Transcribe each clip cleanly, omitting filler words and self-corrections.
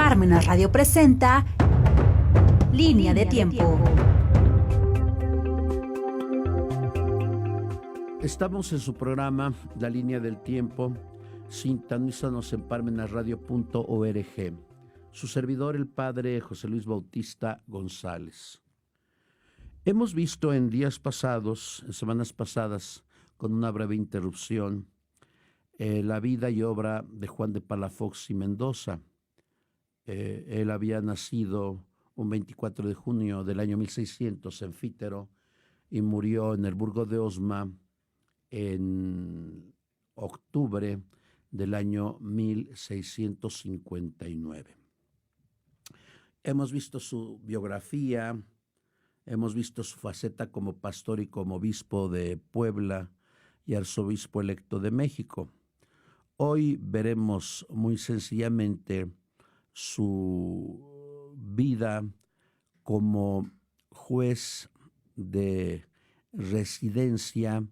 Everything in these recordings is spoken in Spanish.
Parmenas Radio presenta Línea de Tiempo. Estamos en su programa La Línea del Tiempo. Sintonízanos en parmenasradio.org. Su servidor, el padre José Luis Bautista González. Hemos visto en días pasados, en semanas pasadas, con una breve interrupción, la vida y obra de Juan de Palafox y Mendoza. Él había nacido un 24 de junio del año 1600 en Fítero y murió en el Burgo de Osma en octubre del año 1659. Hemos visto su biografía, hemos visto su faceta como pastor y como obispo de Puebla y arzobispo electo de México. Hoy veremos muy sencillamente su vida como juez de residencia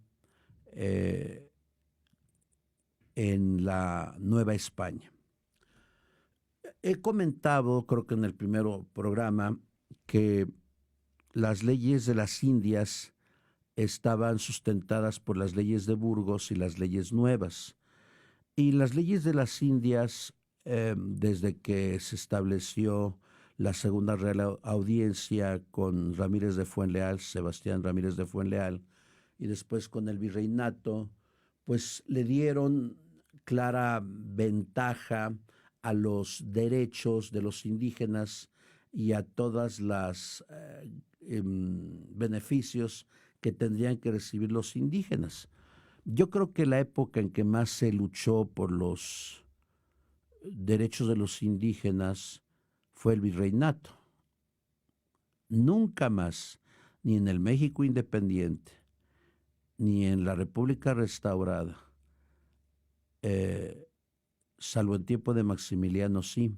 en la Nueva España. He comentado, creo que en el primer programa, que las leyes de las Indias estaban sustentadas por las leyes de Burgos y las leyes nuevas. Y las leyes de las Indias, desde que se estableció la Segunda Real Audiencia con Ramírez de Fuenleal, Sebastián Ramírez de Fuenleal, y después con el virreinato, pues le dieron clara ventaja a los derechos de los indígenas y a todas las beneficios que tendrían que recibir los indígenas. Yo creo que la época en que más se luchó por los derechos de los indígenas fue el virreinato. Nunca más, ni en el México independiente, ni en la República restaurada, salvo en tiempo de Maximiliano, sí,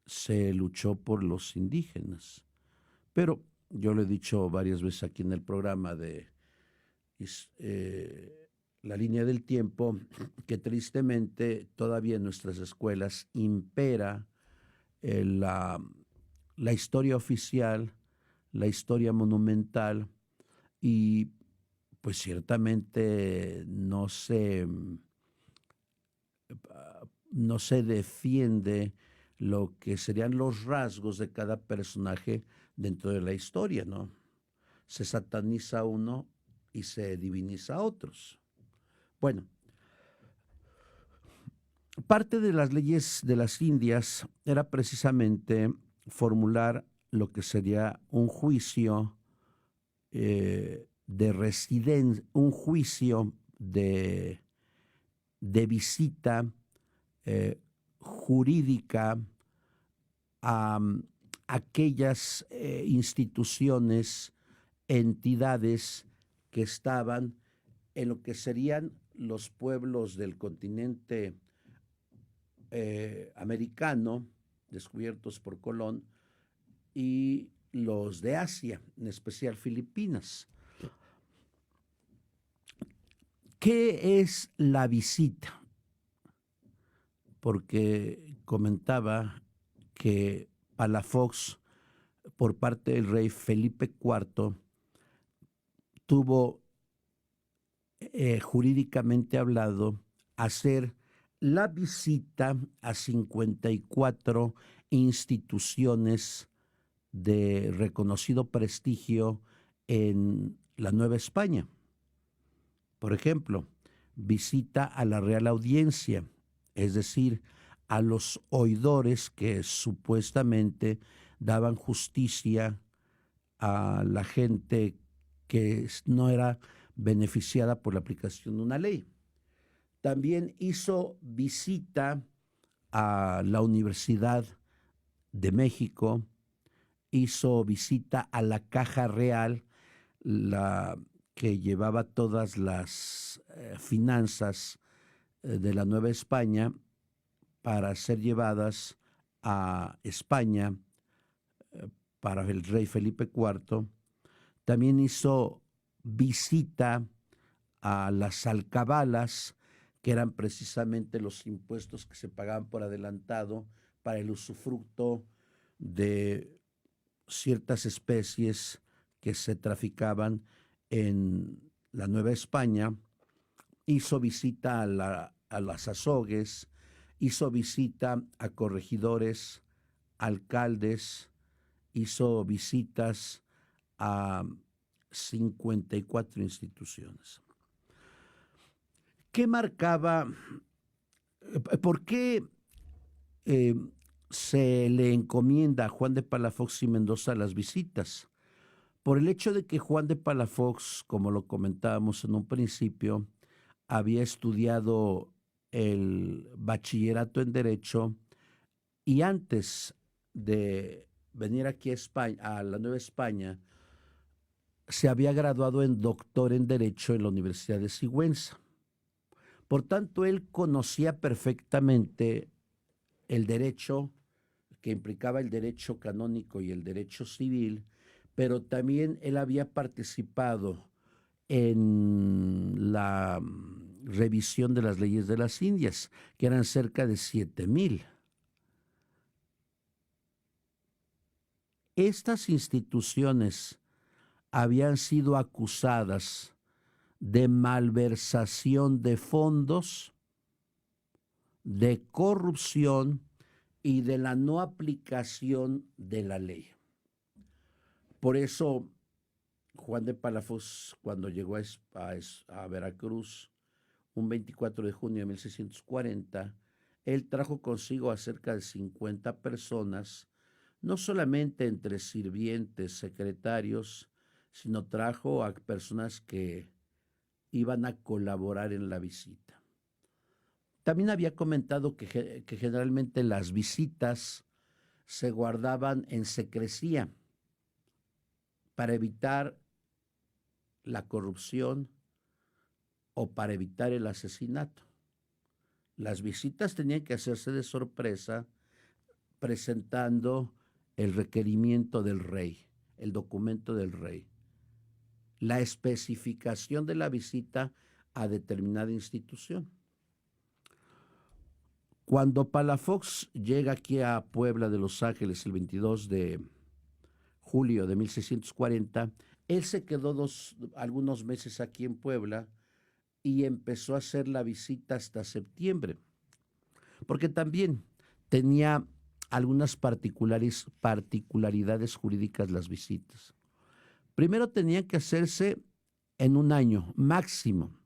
se luchó por los indígenas. Pero yo lo he dicho varias veces aquí en el programa de La Línea del Tiempo, que tristemente todavía en nuestras escuelas impera la historia oficial, la historia monumental, y pues ciertamente no se defiende lo que serían los rasgos de cada personaje dentro de la historia, ¿no? Se sataniza a uno y se diviniza a otros. Bueno, parte de las leyes de las Indias era precisamente formular lo que sería un juicio de residencia, un juicio de visita jurídica a aquellas instituciones, entidades que estaban en lo que serían los pueblos del continente americano, descubiertos por Colón, y los de Asia, en especial Filipinas. ¿Qué es la visita? Porque comentaba que Palafox, por parte del rey Felipe IV, tuvo, jurídicamente hablado, hacer la visita a 54 instituciones de reconocido prestigio en la Nueva España. Por ejemplo, visita a la Real Audiencia, es decir, a los oidores que supuestamente daban justicia a la gente que no era beneficiada por la aplicación de una ley. También hizo visita a la Universidad de México, hizo visita a la Caja Real, la que llevaba todas las finanzas de la Nueva España para ser llevadas a España para el rey Felipe IV. También hizo visita a las alcabalas, que eran precisamente los impuestos que se pagaban por adelantado para el usufructo de ciertas especies que se traficaban en la Nueva España. Hizo visita a las azogues, hizo visita a corregidores, alcaldes, hizo visitas a 54 instituciones. ¿Qué marcaba? ¿Por qué se le encomienda a Juan de Palafox y Mendoza las visitas? Por el hecho de que Juan de Palafox, como lo comentábamos en un principio, había estudiado el bachillerato en Derecho y antes de venir aquí a España, a la Nueva España, se había graduado en doctor en Derecho en la Universidad de Sigüenza. Por tanto, él conocía perfectamente el derecho, que implicaba el derecho canónico y el derecho civil, pero también él había participado en la revisión de las leyes de las Indias, que eran cerca de 7,000. Estas instituciones habían sido acusadas de malversación de fondos, de corrupción y de la no aplicación de la ley. Por eso, Juan de Palafox, cuando llegó a Veracruz, un 24 de junio de 1640, él trajo consigo a cerca de 50 personas, no solamente entre sirvientes, secretarios, sino trajo a personas que iban a colaborar en la visita. También había comentado que generalmente las visitas se guardaban en secrecía para evitar la corrupción o para evitar el asesinato. Las visitas tenían que hacerse de sorpresa, presentando el requerimiento del rey, el documento del rey, la especificación de la visita a determinada institución. Cuando Palafox llega aquí a Puebla de Los Ángeles el 22 de julio de 1640, él se quedó algunos meses aquí en Puebla y empezó a hacer la visita hasta septiembre, porque también tenía algunas particularidades jurídicas las visitas. Primero, tenían que hacerse en un año máximo.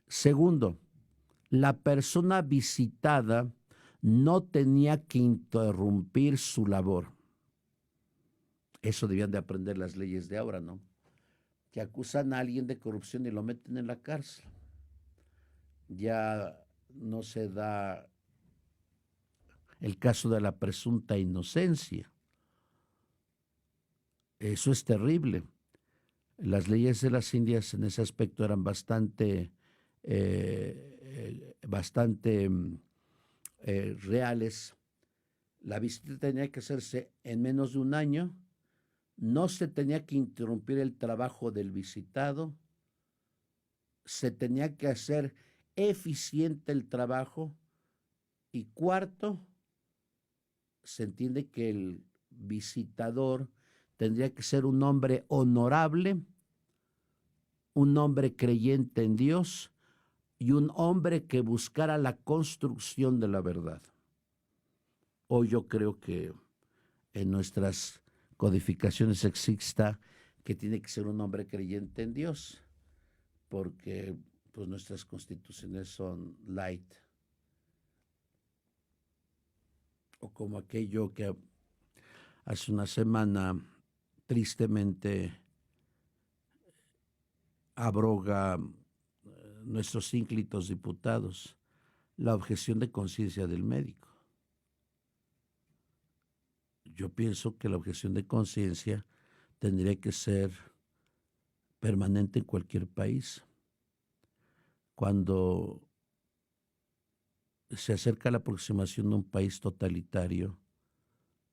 Segundo, la persona visitada no tenía que interrumpir su labor. Eso debían de aprender las leyes de ahora, ¿no? Que acusan a alguien de corrupción y lo meten en la cárcel. Ya no se da el caso de la presunta inocencia. Eso es terrible. Las leyes de las Indias en ese aspecto eran bastante reales. La visita tenía que hacerse en menos de un año, no se tenía que interrumpir el trabajo del visitado, se tenía que hacer eficiente el trabajo y cuarto, se entiende que el visitador tendría que ser un hombre honorable, un hombre creyente en Dios y un hombre que buscara la construcción de la verdad. Hoy yo creo que en nuestras codificaciones exista que tiene que ser un hombre creyente en Dios, porque pues nuestras constituciones son light. O como aquello que hace una semana tristemente abroga nuestros ínclitos diputados, la objeción de conciencia del médico. Yo pienso que la objeción de conciencia tendría que ser permanente en cualquier país. Cuando se acerca la aproximación de un país totalitario,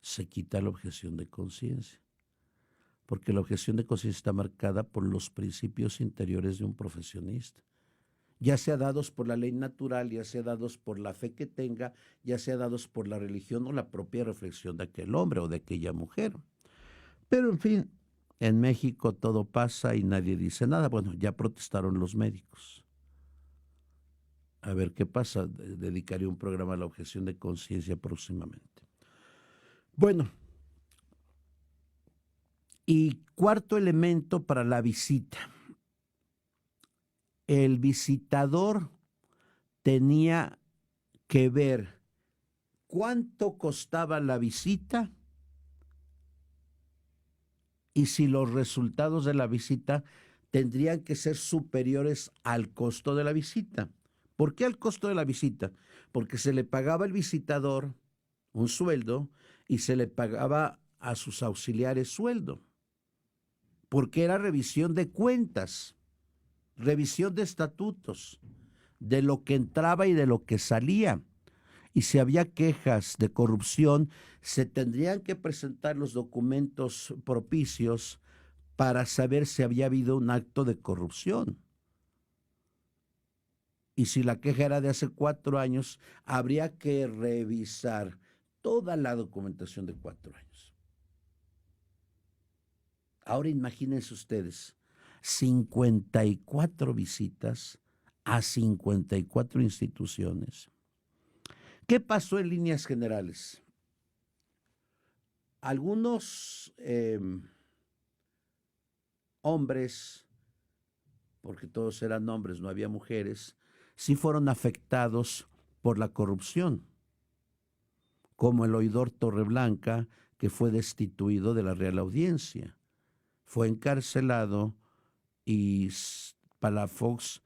se quita la objeción de conciencia, porque la objeción de conciencia está marcada por los principios interiores de un profesionista. ya sea dados por la ley natural, ya sea dados por la fe que tenga, ya sea dados por la religión o la propia reflexión de aquel hombre o de aquella mujer. Pero en fin, en México todo pasa y nadie dice nada. Bueno, ya protestaron los médicos. A ver qué pasa. Dedicaré un programa a la objeción de conciencia próximamente. Bueno, y cuarto elemento para la visita. El visitador tenía que ver cuánto costaba la visita y si los resultados de la visita tendrían que ser superiores al costo de la visita. ¿Por qué al costo de la visita? Porque se le pagaba al visitador un sueldo y se le pagaba a sus auxiliares sueldo, porque era revisión de cuentas, revisión de estatutos, de lo que entraba y de lo que salía. Y si había quejas de corrupción, se tendrían que presentar los documentos propicios para saber si había habido un acto de corrupción. Y si la queja era de hace 4 años, habría que revisar toda la documentación de 4 años. Ahora imagínense ustedes, 54 visitas a 54 instituciones. ¿Qué pasó en líneas generales? Algunos hombres, porque todos eran hombres, no había mujeres, sí fueron afectados por la corrupción, como el oidor Torreblanca, que fue destituido de la Real Audiencia. Fue encarcelado y Palafox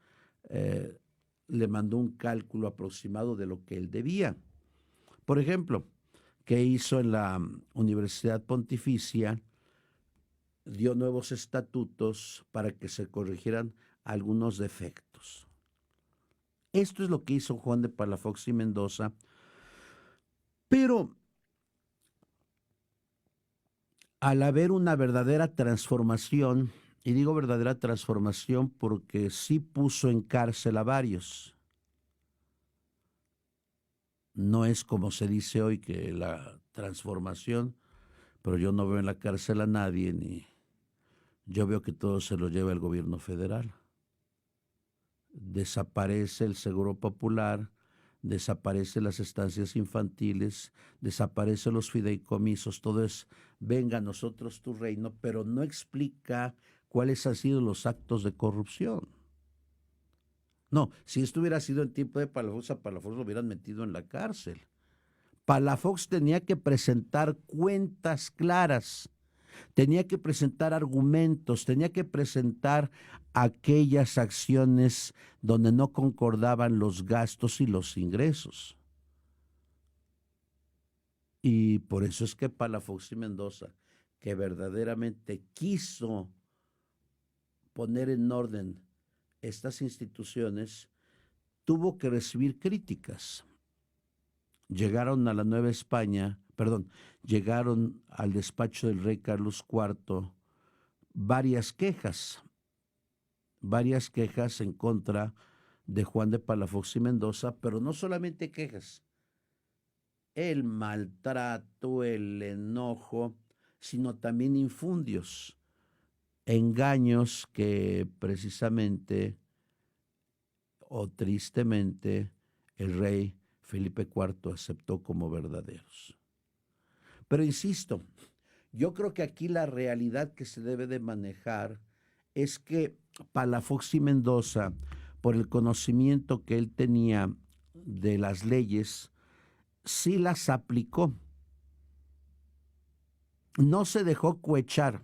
le mandó un cálculo aproximado de lo que él debía. Por ejemplo, ¿qué hizo en la Universidad Pontificia? Dio nuevos estatutos para que se corrigieran algunos defectos. Esto es lo que hizo Juan de Palafox y Mendoza, pero al haber una verdadera transformación, y digo verdadera transformación porque sí puso en cárcel a varios. No es como se dice hoy que la transformación, pero yo no veo en la cárcel a nadie, ni yo veo que todo se lo lleva el gobierno federal. Desaparece el Seguro Popular, desaparecen las estancias infantiles, desaparecen los fideicomisos, todo es, venga a nosotros tu reino, pero no explica cuáles han sido los actos de corrupción. No, si esto hubiera sido en tiempo de Palafox, a Palafox lo hubieran metido en la cárcel. Palafox tenía que presentar cuentas claras, tenía que presentar argumentos, tenía que presentar aquellas acciones donde no concordaban los gastos y los ingresos. Y por eso es que Palafox y Mendoza, que verdaderamente quiso poner en orden estas instituciones, tuvo que recibir críticas. Llegaron a la Nueva España, llegaron al despacho del rey Carlos IV varias quejas en contra de Juan de Palafox y Mendoza, pero no solamente quejas, el maltrato, el enojo, sino también infundios, engaños que precisamente o tristemente el rey Felipe IV aceptó como verdaderos. Pero insisto, yo creo que aquí la realidad que se debe de manejar es que Palafox y Mendoza, por el conocimiento que él tenía de las leyes, sí las aplicó. No se dejó cohechar,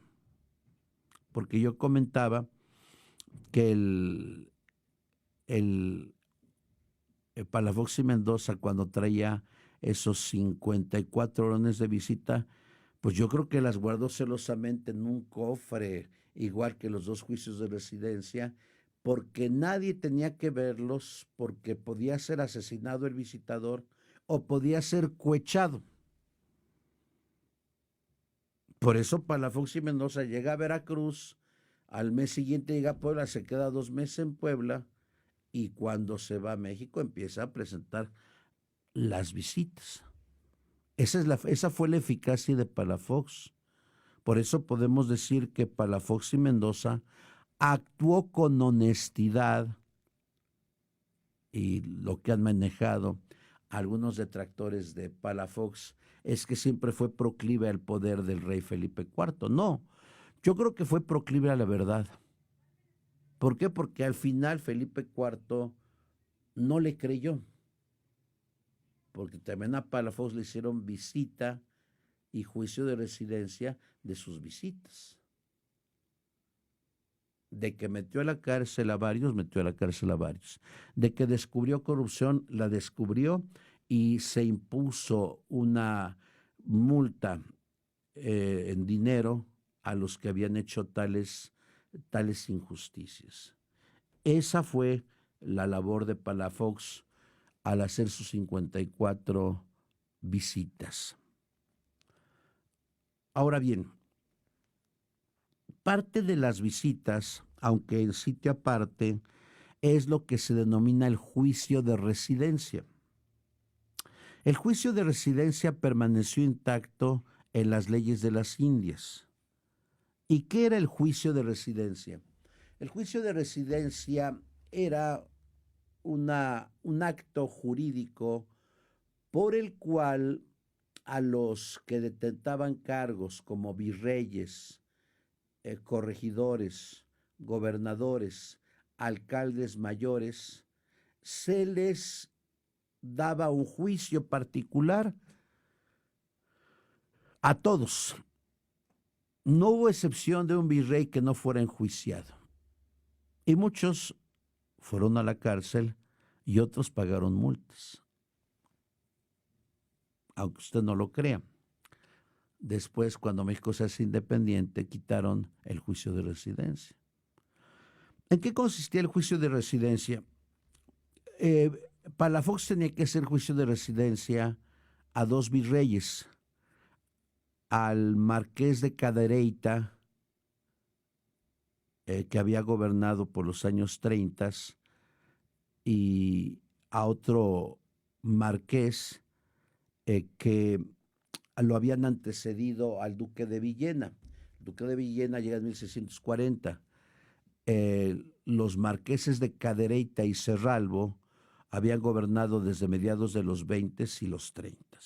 porque yo comentaba que el Palafox y Mendoza, cuando traía esos 54 órdenes de visita, pues yo creo que las guardó celosamente en un cofre, igual que los 2 juicios de residencia, porque nadie tenía que verlos, porque podía ser asesinado el visitador o podía ser cohechado. Por eso Palafox y Mendoza llega a Veracruz, al mes siguiente llega a Puebla, se queda 2 meses en Puebla y cuando se va a México empieza a presentar las visitas. Esa fue la eficacia de Palafox. Por eso podemos decir que Palafox y Mendoza actuó con honestidad, y lo que han manejado algunos detractores de Palafox es que siempre fue proclive al poder del rey Felipe IV. No, yo creo que fue proclive a la verdad. ¿Por qué? Porque al final Felipe IV no le creyó, porque también a Palafox le hicieron visita y juicio de residencia de sus visitas. De que metió a la cárcel a varios, metió a la cárcel a varios. De que descubrió corrupción, la descubrió y se impuso una multa en dinero a los que habían hecho tales injusticias. Esa fue la labor de Palafox al hacer sus 54 visitas. Ahora bien, parte de las visitas, aunque en sitio aparte, es lo que se denomina el juicio de residencia. El juicio de residencia permaneció intacto en las leyes de las Indias. ¿Y qué era el juicio de residencia? El juicio de residencia era un acto jurídico por el cual a los que detentaban cargos como virreyes, corregidores, gobernadores, alcaldes mayores, se les daba un juicio particular a todos. No hubo excepción de un virrey que no fuera enjuiciado. Y muchos fueron a la cárcel y otros pagaron multas. Aunque usted no lo crea. Después, cuando México se hace independiente, quitaron el juicio de residencia. ¿En qué consistía el juicio de residencia? Palafox tenía que hacer juicio de residencia a dos virreyes, al marqués de Cadereyta, que había gobernado por los años 30, y a otro marqués que lo habían antecedido al duque de Villena. El duque de Villena llega en 1640. Los marqueses de Cadereyta y Cerralbo habían gobernado desde mediados de los 20 y los 30.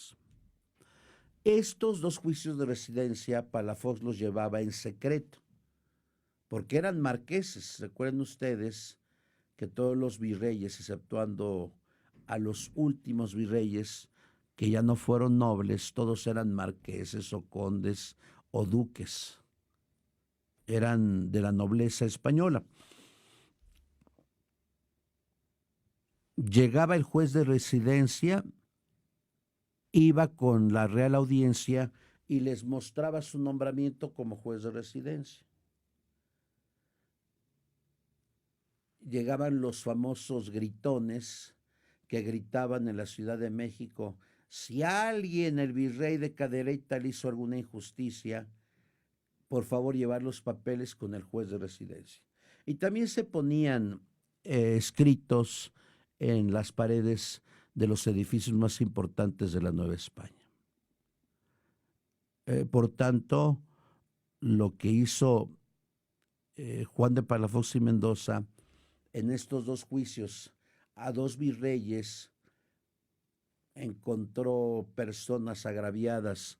Estos dos juicios de residencia Palafox los llevaba en secreto, porque eran marqueses. Recuerden ustedes que todos los virreyes, exceptuando a los últimos virreyes, que ya no fueron nobles, todos eran marqueses o condes o duques. Eran de la nobleza española. Llegaba el juez de residencia, iba con la Real Audiencia y les mostraba su nombramiento como juez de residencia. Llegaban los famosos gritones que gritaban en la Ciudad de México: si alguien, el virrey de Cadereyta, le hizo alguna injusticia, por favor llevar los papeles con el juez de residencia. Y también se ponían escritos en las paredes de los edificios más importantes de la Nueva España. Por tanto, lo que hizo Juan de Palafox y Mendoza en estos dos juicios a dos virreyes, encontró personas agraviadas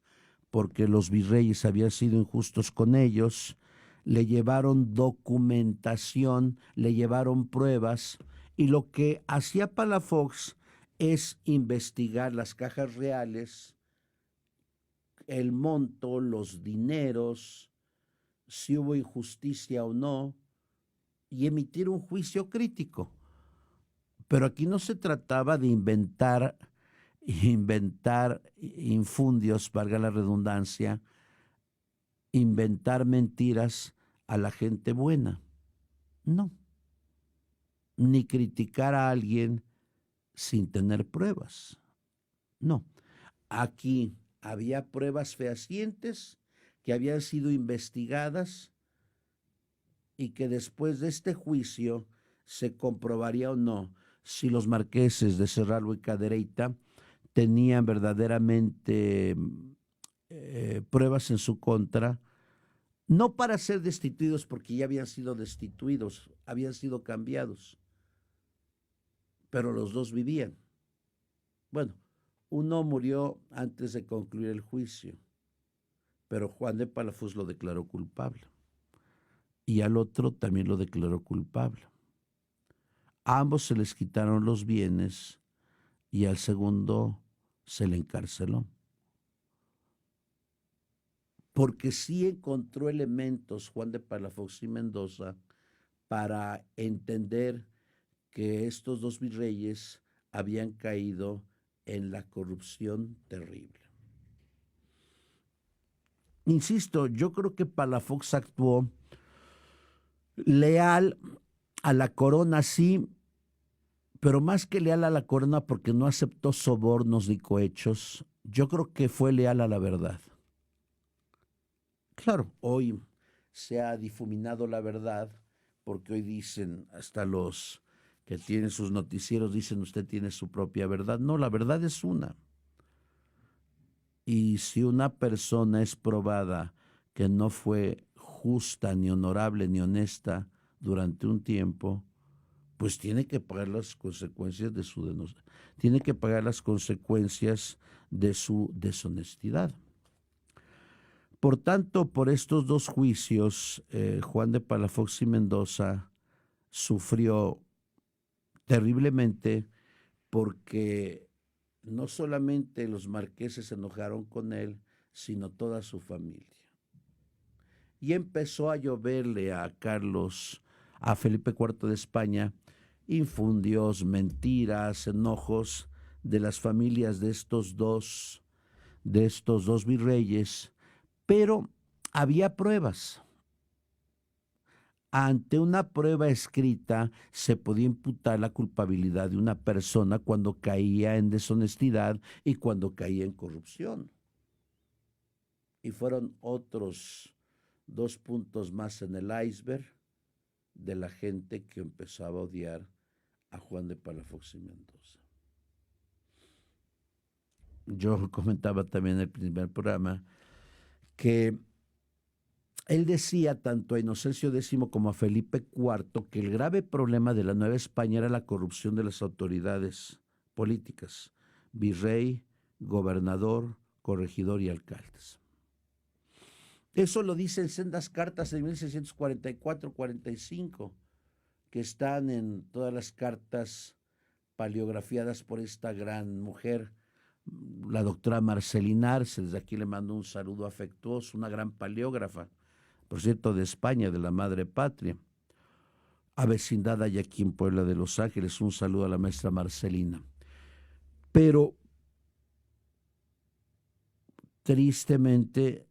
porque los virreyes habían sido injustos con ellos, le llevaron documentación, le llevaron pruebas, y lo que hacía Palafox es investigar las cajas reales, el monto, los dineros, si hubo injusticia o no, y emitir un juicio crítico. Pero aquí no se trataba de inventar infundios, valga la redundancia, inventar mentiras a la gente buena. No. Ni criticar a alguien sin tener pruebas. No. Aquí había pruebas fehacientes que habían sido investigadas y que después de este juicio se comprobaría o no si los marqueses de Cerralbo y Cadereyta tenían verdaderamente pruebas en su contra, no para ser destituidos, porque ya habían sido destituidos, habían sido cambiados, pero los dos vivían. Bueno, uno murió antes de concluir el juicio, pero Juan de Palafox lo declaró culpable, y al otro también lo declaró culpable. A ambos se les quitaron los bienes y al segundo se le encarceló. Porque sí encontró elementos Juan de Palafox y Mendoza para entender que estos dos virreyes habían caído en la corrupción terrible. Insisto, yo creo que Palafox actuó leal a la corona, sí, pero más que leal a la corona porque no aceptó sobornos ni cohechos, yo creo que fue leal a la verdad. Claro, hoy se ha difuminado la verdad, porque hoy dicen, hasta los que tienen sus noticieros dicen, usted tiene su propia verdad. No, la verdad es una. Y si una persona es probada que no fue justa, ni honorable, ni honesta durante un tiempo, pues tiene que pagar las consecuencias de tiene que pagar las consecuencias de su deshonestidad. Por tanto, por estos dos juicios, Juan de Palafox y Mendoza sufrió terriblemente, porque no solamente los marqueses se enojaron con él, sino toda su familia. Y empezó a lloverle a Felipe IV de España, infundios, mentiras, enojos de las familias de estos dos virreyes, pero había pruebas. Ante una prueba escrita se podía imputar la culpabilidad de una persona cuando caía en deshonestidad y cuando caía en corrupción. Y fueron otros 2 puntos más en el iceberg de la gente que empezaba a odiar a Juan de Palafox y Mendoza. Yo comentaba también en el primer programa que él decía tanto a Inocencio X como a Felipe IV que el grave problema de la Nueva España era la corrupción de las autoridades políticas, virrey, gobernador, corregidor y alcaldes. Eso lo dicen sendas cartas de 1644-45, que están en todas las cartas paleografiadas por esta gran mujer, la doctora Marcelina Arce. Desde aquí le mando un saludo afectuoso, una gran paleógrafa, por cierto, de España, de la madre patria, avecindada ya aquí en Puebla de Los Ángeles. Un saludo a la maestra Marcelina. Pero, tristemente,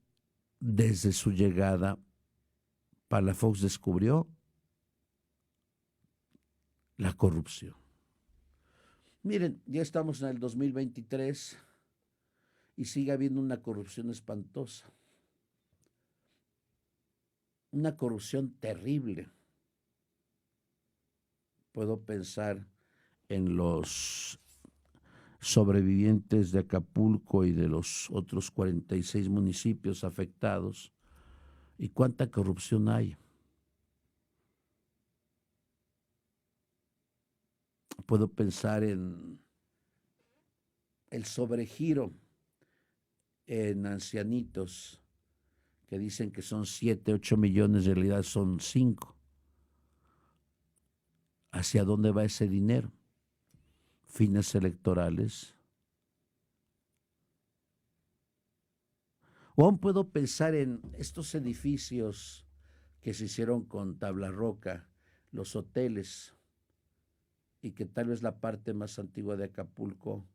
desde su llegada, Palafox descubrió la corrupción. Miren, ya estamos en el 2023 y sigue habiendo una corrupción espantosa. Una corrupción terrible. Puedo pensar en los sobrevivientes de Acapulco y de los otros 46 municipios afectados, y cuánta corrupción hay. Puedo pensar en el sobregiro en ancianitos, que dicen que son 7, 8 millones, en realidad son 5. ¿Hacia dónde va ese dinero? ¿Fines electorales? O aún puedo pensar en estos edificios que se hicieron con tabla roca, los hoteles, y que tal vez la parte más antigua de Acapulco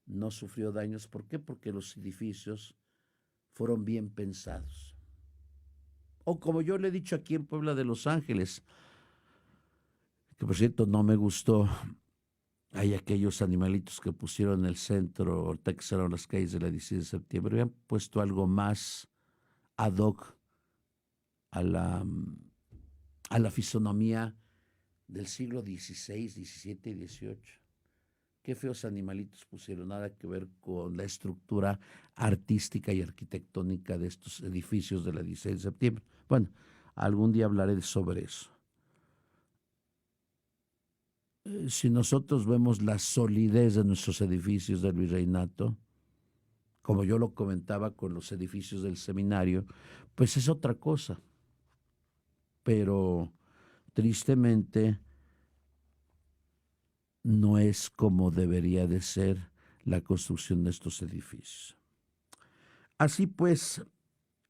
no sufrió daños. ¿Por qué? Porque los edificios fueron bien pensados. O como yo le he dicho aquí en Puebla de Los Ángeles, que por cierto no me gustó, hay aquellos animalitos que pusieron en el centro, ahorita que cerraron las calles de la 17 de septiembre, habían puesto algo más ad hoc a la fisonomía del siglo XVI, XVII y XVIII. Qué feos animalitos pusieron, nada que ver con la estructura artística y arquitectónica de estos edificios de la 16 de septiembre. Bueno, algún día hablaré sobre eso. Si nosotros vemos la solidez de nuestros edificios del virreinato, como yo lo comentaba con los edificios del seminario, pues es otra cosa. Pero tristemente no es como debería de ser la construcción de estos edificios. Así pues,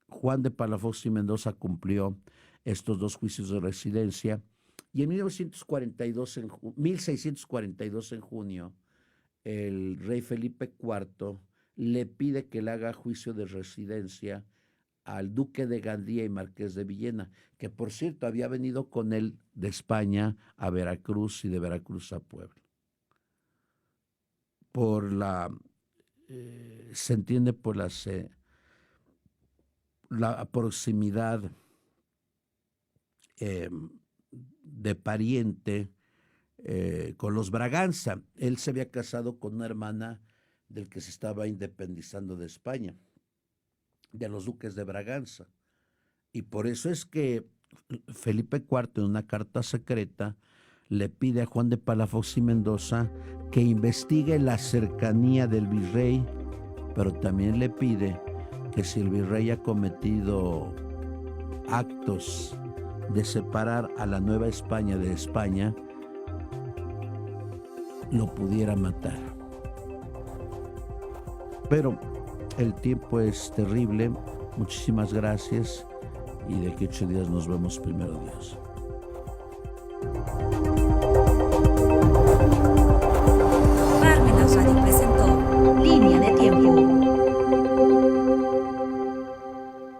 Juan de Palafox y Mendoza cumplió estos 2 juicios de residencia y en 1642 en junio, el rey Felipe IV le pide que le haga juicio de residencia al duque de Gandía y marqués de Villena, que por cierto había venido con él de España a Veracruz y de Veracruz a Puebla. Se entiende por la proximidad de pariente con los Braganza. Él se había casado con una hermana del que se estaba independizando de España, de los duques de Braganza. Y por eso es que Felipe IV, en una carta secreta, le pide a Juan de Palafox y Mendoza que investigue la cercanía del virrey, pero también le pide que si el virrey ha cometido actos de separar a la Nueva España de España, lo pudiera matar. Pero el tiempo es terrible. Muchísimas gracias y de aquí 8 días nos vemos, primero Dios. Parmenas Radio presentó Línea de Tiempo.